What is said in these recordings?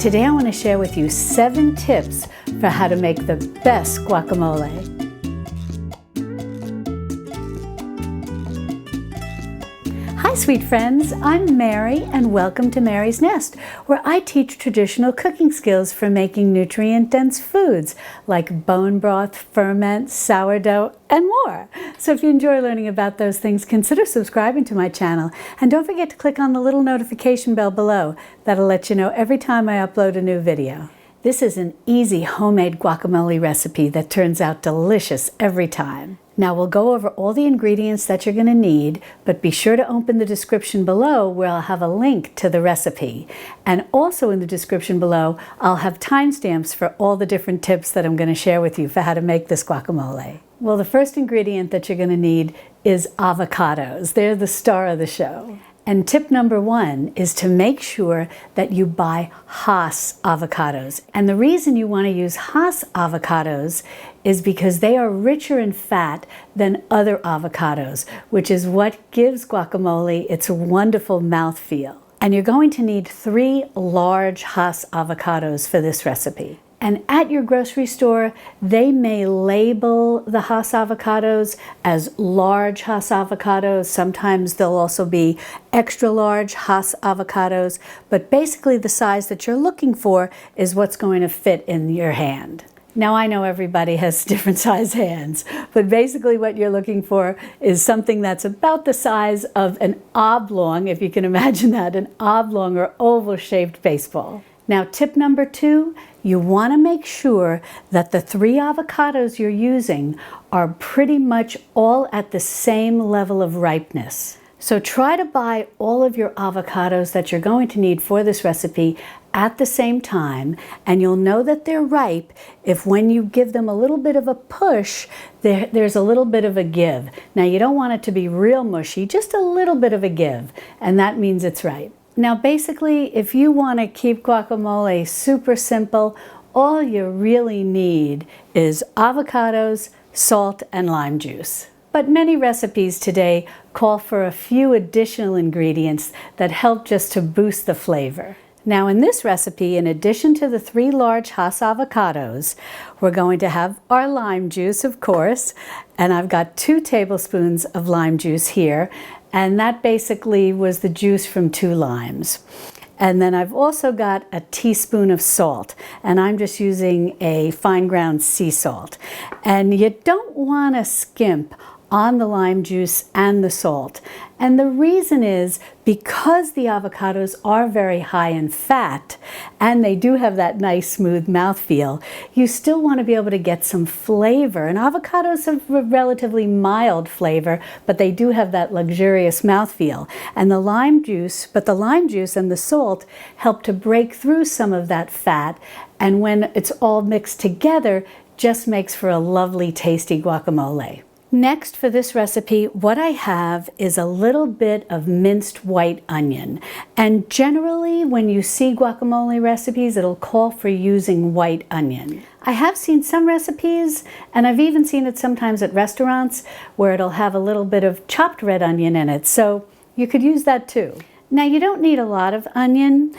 Today I want to share with you 7 tips for how to make the best guacamole. Hi sweet friends, I'm Mary and welcome to Mary's Nest, where I teach traditional cooking skills for making nutrient-dense foods like bone broth, ferment, sourdough, and more. So if you enjoy learning about those things, consider subscribing to my channel and don't forget to click on the little notification bell below. That'll let you know every time I upload a new video. This is an easy homemade guacamole recipe that turns out delicious every time. Now we'll go over all the ingredients that you're going to need, but be sure to open the description below where I'll have a link to the recipe. And also in the description below, I'll have timestamps for all the different tips that I'm going to share with you for how to make this guacamole. Well, the first ingredient that you're going to need is avocados. They're the star of the show. And tip number 1 is to make sure that you buy Hass avocados. And the reason you want to use Hass avocados is because they are richer in fat than other avocados, which is what gives guacamole its wonderful mouthfeel. And you're going to need 3 large Hass avocados for this recipe. And at your grocery store, they may label the Hass avocados as large Hass avocados. Sometimes they'll also be extra large Hass avocados. But basically the size that you're looking for is what's going to fit in your hand. Now I know everybody has different size hands, but basically what you're looking for is something that's about the size of an oblong, if you can imagine that, an oblong or oval-shaped baseball. Now tip number 2, you want to make sure that the 3 avocados you're using are pretty much all at the same level of ripeness. So try to buy all of your avocados that you're going to need for this recipe at the same time, and you'll know that they're ripe if when you give them a little bit of a push, there's a little bit of a give. Now you don't want it to be real mushy, just a little bit of a give, and that means it's ripe. Now basically, if you want to keep guacamole super simple, all you really need is avocados, salt, and lime juice. But many recipes today call for a few additional ingredients that help just to boost the flavor. Now in this recipe, in addition to the 3 large Hass avocados, we're going to have our lime juice, of course, and I've got 2 tablespoons of lime juice here, and that basically was the juice from 2 limes. And then I've also got a teaspoon of salt, and I'm just using a fine ground sea salt. And you don't want to skimp on the lime juice and the salt. And the reason is because the avocados are very high in fat and they do have that nice smooth mouthfeel, you still want to be able to get some flavor. And avocados have a relatively mild flavor, but they do have that luxurious mouthfeel. And the lime juice and the salt help to break through some of that fat. And when it's all mixed together, just makes for a lovely, tasty guacamole. Next for this recipe, what I have is a little bit of minced white onion. And generally when you see guacamole recipes, it'll call for using white onion. I have seen some recipes, and I've even seen it sometimes at restaurants, where it'll have a little bit of chopped red onion in it. So you could use that too. Now you don't need a lot of onion.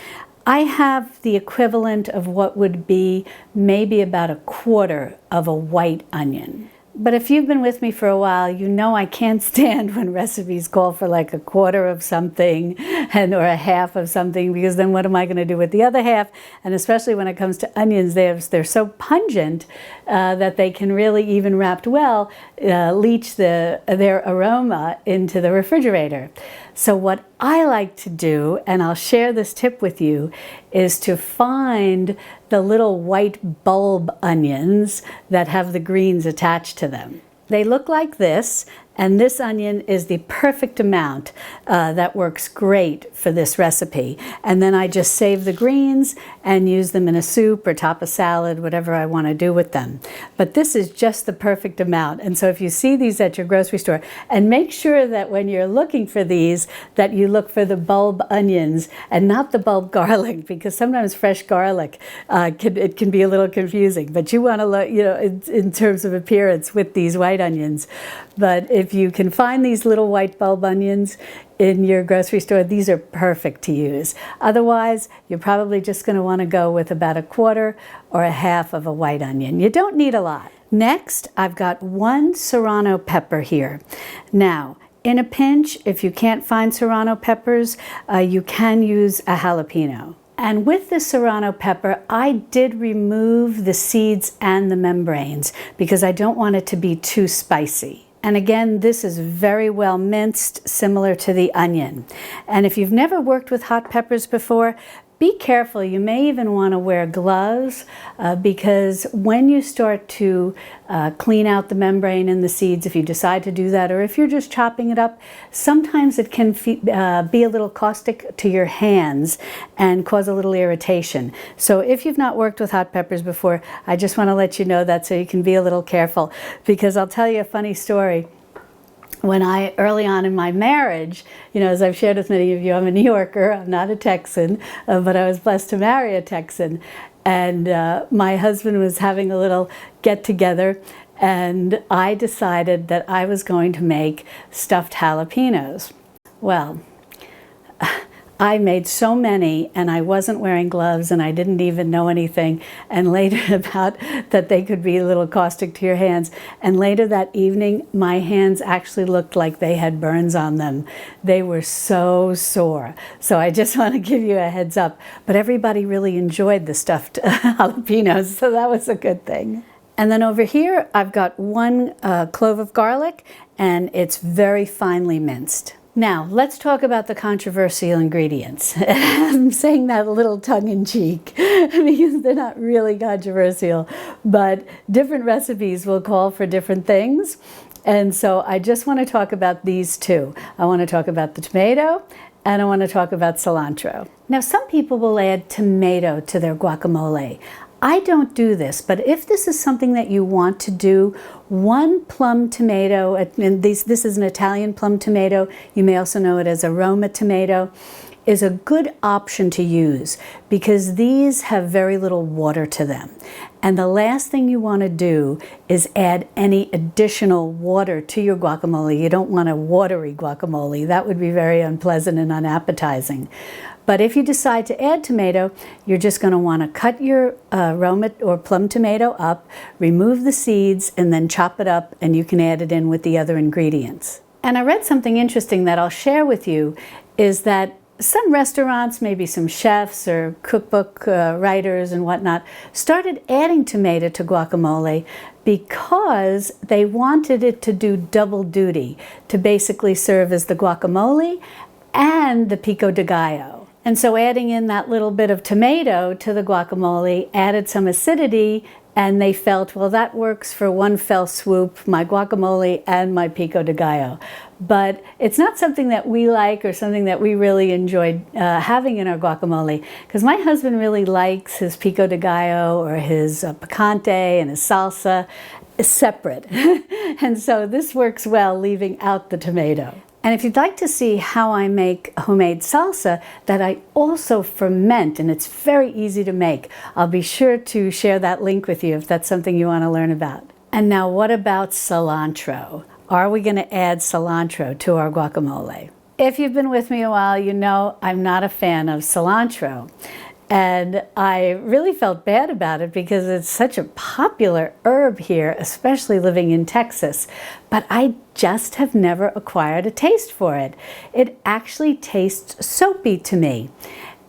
I have the equivalent of what would be maybe about 1/4 of a white onion. But if you've been with me for a while, you know I can't stand when recipes call for like 1/4 of something or a half of something, because then what am I going to do with the other half? And especially when it comes to onions, they're so pungent that they can really, even wrapped well, leach their aroma into the refrigerator. So what I like to do, and I'll share this tip with you, is to find the little white bulb onions that have the greens attached to them. They look like this, and this onion is the perfect amount that works great for this recipe. And then I just save the greens and use them in a soup or top a salad, whatever I want to do with them. But this is just the perfect amount. And so if you see these at your grocery store, and make sure that when you're looking for these, that you look for the bulb onions and not the bulb garlic, because sometimes fresh garlic can be a little confusing. But you want to look, in terms of appearance with these white onions. But if you can find these little white bulb onions in your grocery store, these are perfect to use. Otherwise, you're probably just going to want to go with about 1/4 or 1/2 of a white onion. You don't need a lot. Next, I've got 1 serrano pepper here. Now, in a pinch, if you can't find serrano peppers, you can use a jalapeno. And with the serrano pepper, I did remove the seeds and the membranes because I don't want it to be too spicy. And again, this is very well minced, similar to the onion. And if you've never worked with hot peppers before, be careful. You may even want to wear gloves because when you start to clean out the membrane and the seeds, if you decide to do that, or if you're just chopping it up, sometimes it can be a little caustic to your hands and cause a little irritation. So if you've not worked with hot peppers before, I just want to let you know that so you can be a little careful, because I'll tell you a funny story. When early on in my marriage, as I've shared with many of you, I'm a New Yorker, I'm not a Texan, but I was blessed to marry a Texan. And my husband was having a little get-together, and I decided that I was going to make stuffed jalapenos. Well, I made so many, and I wasn't wearing gloves, and I didn't even know anything, and later about that they could be a little caustic to your hands. And later that evening, my hands actually looked like they had burns on them. They were so sore. So I just want to give you a heads up. But everybody really enjoyed the stuffed jalapenos, so that was a good thing. And then over here, I've got 1 clove of garlic, and it's very finely minced. Now, let's talk about the controversial ingredients. I'm saying that a little tongue-in-cheek because they're not really controversial, but different recipes will call for different things. And so I just want to talk about these 2. I want to talk about the tomato, and I want to talk about cilantro. Now, some people will add tomato to their guacamole. I don't do this, but if this is something that you want to do, 1 plum tomato, and this is an Italian plum tomato, you may also know it as a Roma tomato, is a good option to use because these have very little water to them. And the last thing you want to do is add any additional water to your guacamole. You don't want a watery guacamole. That would be very unpleasant and unappetizing. But if you decide to add tomato, you're just going to want to cut your Roma or plum tomato up, remove the seeds, and then chop it up, and you can add it in with the other ingredients. And I read something interesting that I'll share with you, is that some restaurants, maybe some chefs or cookbook writers and whatnot, started adding tomato to guacamole because they wanted it to do double duty, to basically serve as the guacamole and the pico de gallo. And so adding in that little bit of tomato to the guacamole added some acidity, and they felt, well, that works for one fell swoop, my guacamole and my pico de gallo. But it's not something that we like or something that we really enjoyed having in our guacamole, because my husband really likes his pico de gallo or his picante and his salsa separate. And so this works well, leaving out the tomato. And if you'd like to see how I make homemade salsa that I also ferment, and it's very easy to make, I'll be sure to share that link with you if that's something you want to learn about. And now what about cilantro? Are we going to add cilantro to our guacamole? If you've been with me a while, you know I'm not a fan of cilantro. And I really felt bad about it because it's such a popular herb here, especially living in Texas. But I just have never acquired a taste for it. It actually tastes soapy to me.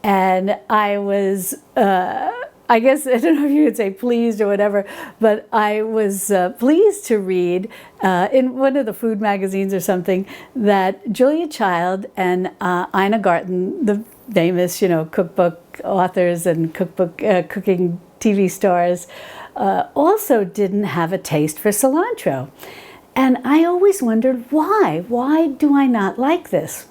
And I was, I guess, I don't know if you would say pleased or whatever, but I was pleased to read in one of the food magazines or something that Julia Child and Ina Garten, the famous, cookbook authors and cooking TV stars, also didn't have a taste for cilantro. And I always wondered why. Why do I not like this?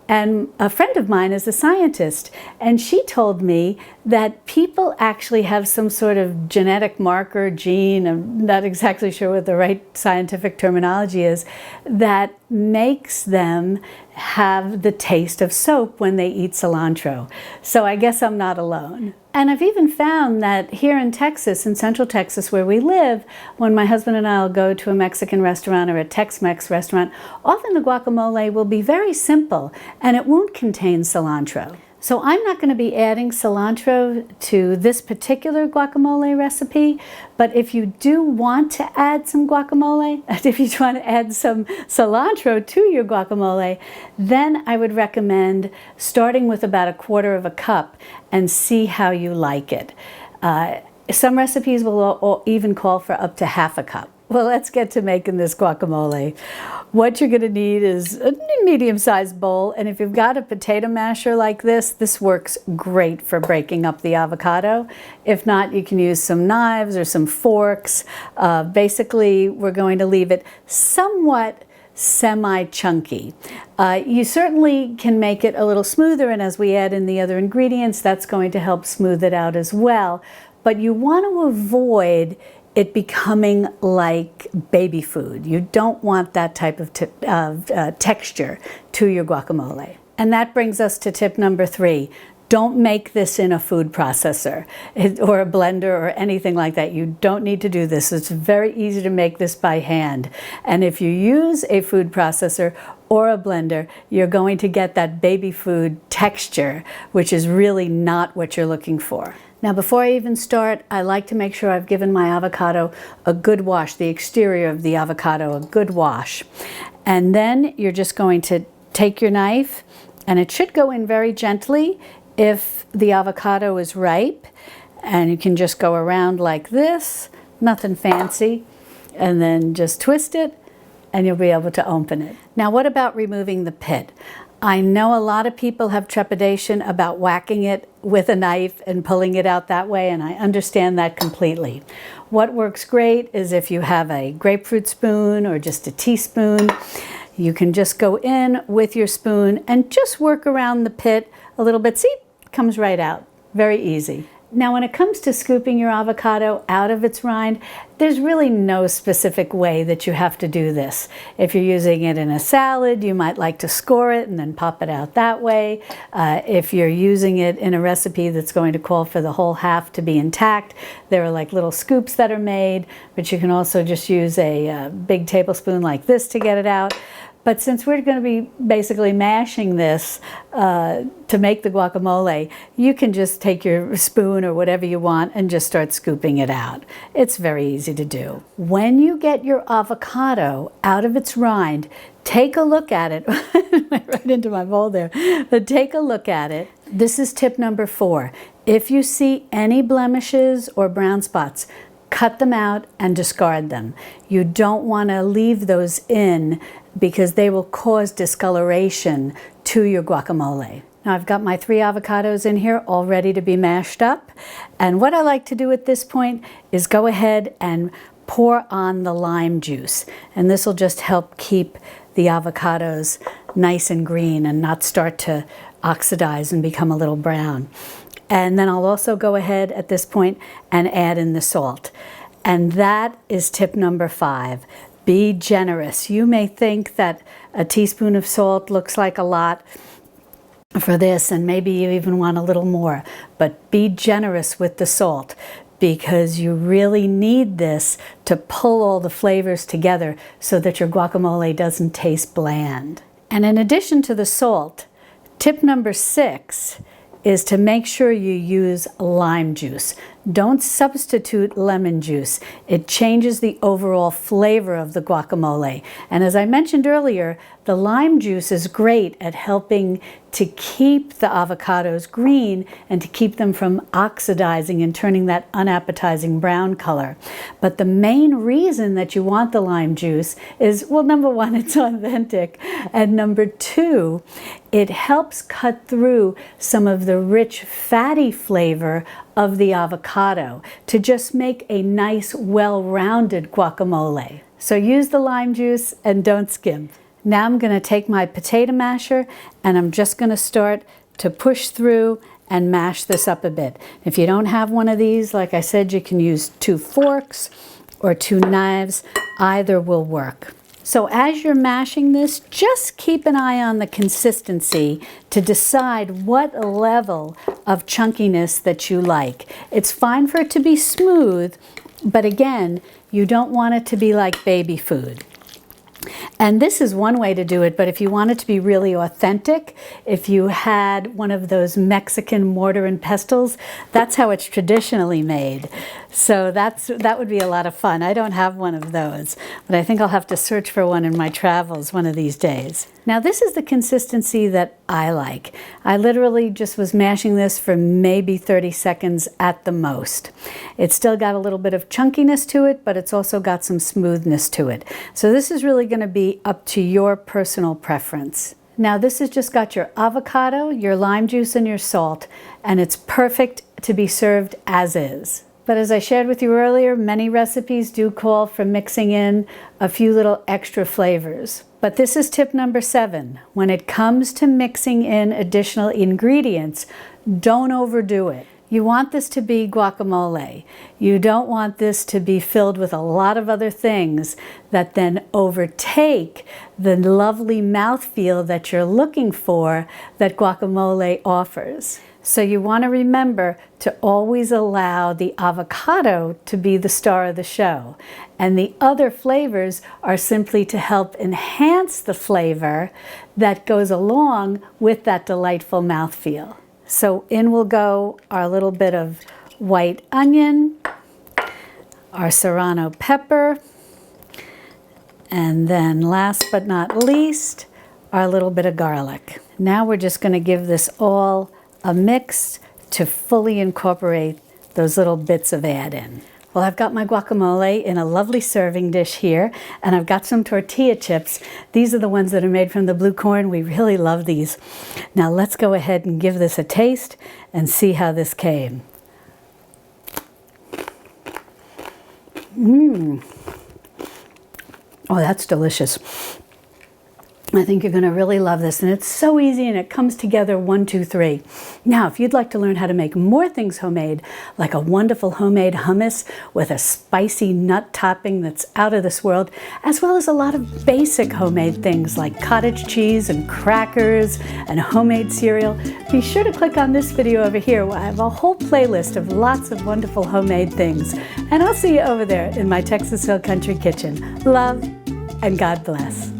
And a friend of mine is a scientist, and she told me that people actually have some sort of genetic marker gene, I'm not exactly sure what the right scientific terminology is, that makes them have the taste of soap when they eat cilantro. So I guess I'm not alone. And I've even found that here in Texas, in Central Texas where we live, when my husband and I will go to a Mexican restaurant or a Tex-Mex restaurant, often the guacamole will be very simple and it won't contain cilantro. So I'm not going to be adding cilantro to this particular guacamole recipe, but if you do want to add some guacamole, if you want to add some cilantro to your guacamole, then I would recommend starting with about 1/4 cup and see how you like it. Some recipes will even call for up to 1/2 cup. Well, let's get to making this guacamole. What you're going to need is a medium-sized bowl, and if you've got a potato masher like this works great for breaking up the avocado. If not, you can use some knives or some forks. Basically, we're going to leave it somewhat semi-chunky. You certainly can make it a little smoother, and as we add in the other ingredients, that's going to help smooth it out as well. But you want to avoid it becoming like baby food. You don't want that type of texture to your guacamole. And that brings us to tip number 3. Don't make this in a food processor or a blender or anything like that. You don't need to do this. It's very easy to make this by hand. And if you use a food processor or a blender, you're going to get that baby food texture, which is really not what you're looking for. Now, before I even start, I like to make sure I've given my avocado a good wash, the exterior of the avocado, a good wash. And then you're just going to take your knife, and it should go in very gently if the avocado is ripe. And you can just go around like this, nothing fancy, and then just twist it, and you'll be able to open it. Now, what about removing the pit? I know a lot of people have trepidation about whacking it with a knife and pulling it out that way, and I understand that completely. What works great is if you have a grapefruit spoon or just a teaspoon, you can just go in with your spoon and just work around the pit a little bit. See, it comes right out. Very easy. Now, when it comes to scooping your avocado out of its rind, there's really no specific way that you have to do this. If you're using it in a salad, you might like to score it and then pop it out that way. If you're using it in a recipe that's going to call for the whole half to be intact, there are like little scoops that are made, but you can also just use a big tablespoon like this to get it out. But since we're going to be basically mashing this to make the guacamole, you can just take your spoon or whatever you want and just start scooping it out. It's very easy to do. When you get your avocado out of its rind, take a look at it. Right into my bowl there. But take a look at it. This is tip number 4. If you see any blemishes or brown spots, cut them out and discard them. You don't want to leave those in because they will cause discoloration to your guacamole. Now I've got my 3 avocados in here all ready to be mashed up. And what I like to do at this point is go ahead and pour on the lime juice. And this will just help keep the avocados nice and green and not start to oxidize and become a little brown. And then I'll also go ahead at this point and add in the salt. And that is tip number 5. Be generous. You may think that a teaspoon of salt looks like a lot for this, and maybe you even want a little more, but be generous with the salt because you really need this to pull all the flavors together so that your guacamole doesn't taste bland. And in addition to the salt, tip number 6 is to make sure you use lime juice. Don't substitute lemon juice. It changes the overall flavor of the guacamole. And as I mentioned earlier, the lime juice is great at helping to keep the avocados green and to keep them from oxidizing and turning that unappetizing brown color. But the main reason that you want the lime juice is, well, number 1, it's authentic, and number 2, it helps cut through some of the rich fatty flavor of the avocado to just make a nice, well-rounded guacamole. So use the lime juice and don't skimp. Now I'm going to take my potato masher and I'm just going to start to push through and mash this up a bit. If you don't have one of these, like I said, you can use 2 forks or 2 knives. Either will work. So as you're mashing this, just keep an eye on the consistency to decide what level of chunkiness that you like. It's fine for it to be smooth, but again, you don't want it to be like baby food. And this is one way to do it, but if you want it to be really authentic, if you had one of those Mexican mortar and pestles, that's how it's traditionally made. So that would be a lot of fun. I don't have one of those, but I think I'll have to search for one in my travels one of these days. Now this is the consistency that I like. I literally just was mashing this for maybe 30 seconds at the most. It's still got a little bit of chunkiness to it, but it's also got some smoothness to it. So this is really going to be up to your personal preference. Now this has just got your avocado, your lime juice, and your salt, and it's perfect to be served as is. But as I shared with you earlier, many recipes do call for mixing in a few little extra flavors. But this is tip number 7. When it comes to mixing in additional ingredients, don't overdo it. You want this to be guacamole. You don't want this to be filled with a lot of other things that then overtake the lovely mouthfeel that you're looking for that guacamole offers. So you want to remember to always allow the avocado to be the star of the show. And the other flavors are simply to help enhance the flavor that goes along with that delightful mouthfeel. So in will go our little bit of white onion, our serrano pepper, and then last but not least, our little bit of garlic. Now we're just going to give this all a mix to fully incorporate those little bits of add in. Well, I've got my guacamole in a lovely serving dish here, and I've got some tortilla chips. These are the ones that are made from the blue corn. We really love these. Now let's go ahead and give this a taste and see how this came. Oh, that's delicious. I think you're going to really love this, and it's so easy, and it comes together 1, 2, 3. Now, if you'd like to learn how to make more things homemade, like a wonderful homemade hummus with a spicy nut topping that's out of this world, as well as a lot of basic homemade things like cottage cheese and crackers and homemade cereal, be sure to click on this video over here where I have a whole playlist of lots of wonderful homemade things. And I'll see you over there in my Texas Hill Country Kitchen. Love and God bless.